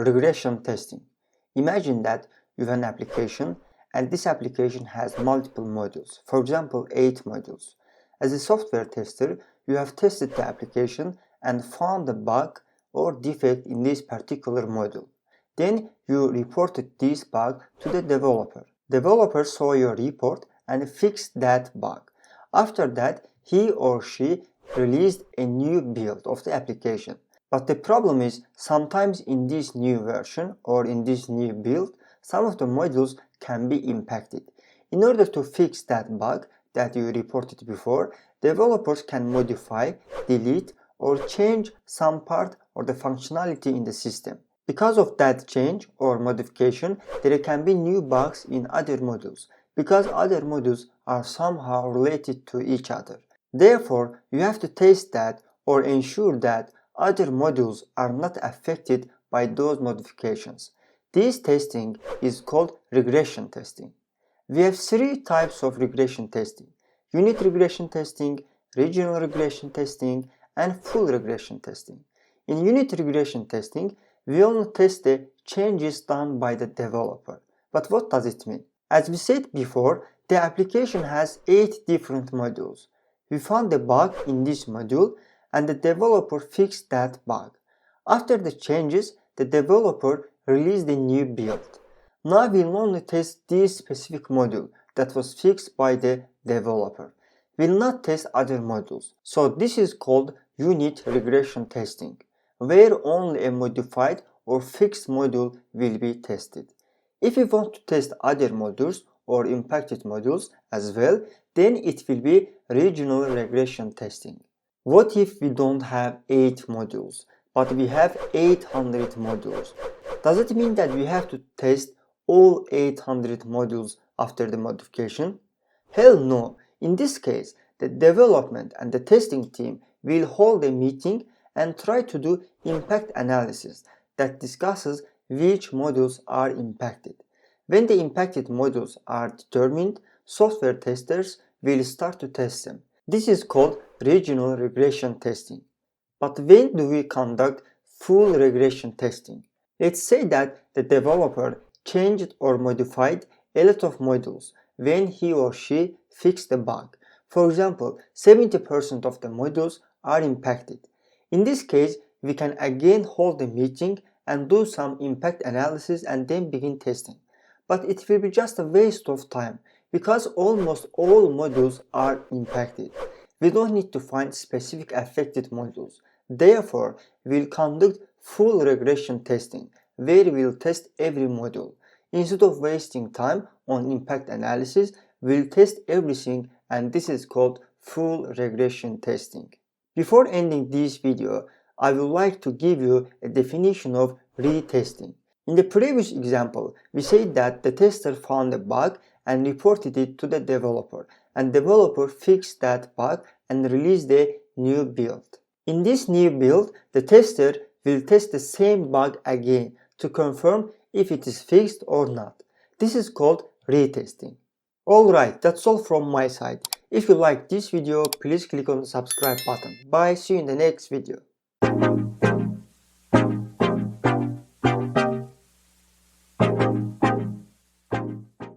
regression testing. Imagine that you have an application and this application has multiple modules, for example 8 modules. As a software tester, you have tested the application and found a bug or defect in this particular module. Then you reported this bug to the developer. Developer saw your report and fixed that bug. After that, he or she released a new build of the application. But the problem is, sometimes in this new version or in this new build, some of the modules can be impacted. In order to fix that bug that you reported before, developers can modify, delete, or change some part or the functionality in the system. Because of that change or modification, there can be new bugs in other modules, because other modules are somehow related to each other. Therefore, you have to test that or ensure that other modules are not affected by those modifications. This testing is called regression testing. We have 3 types of regression testing: unit regression testing, regional regression testing, and full regression testing. In unit regression testing, we only test the changes done by the developer. But what does it mean? As we said before, the application has 8 different modules. We found a bug in this module and the developer fixed that bug. After the changes, the developer released a new build. Now we'll only test this specific module that was fixed by the developer. We'll not test other modules. So this is called unit regression testing, where only a modified or fixed module will be tested. If we want to test other modules or impacted modules as well, then it will be regional regression testing. What if we don't have 8 modules, but we have 800 modules? Does it mean that we have to test all 800 modules after the modification? Hell no. In this case, the development and the testing team will hold a meeting and try to do impact analysis that discusses which modules are impacted. When the impacted modules are determined, software testers will start to test them. This is called regional regression testing. But when do we conduct full regression testing? Let's say that the developer changed or modified a lot of modules when he or she fixed a bug. For example, 70% of the modules are impacted. In this case, we can again hold a meeting and do some impact analysis and then begin testing. But it will be just a waste of time because almost all modules are impacted. We don't need to find specific affected modules. Therefore, we'll conduct full regression testing, where we'll test every module. Instead of wasting time on impact analysis, we'll test everything, and this is called full regression testing. Before ending this video, I would like to give you a definition of retesting. In the previous example, we said that the tester found a bug and reported it to the developer, and developer fixed that bug and released a new build. In this new build, the tester will test the same bug again to confirm if it is fixed or not. This is called retesting. Alright, that's all from my side. If you like this video, please click on the subscribe button. Bye, see you in the next video.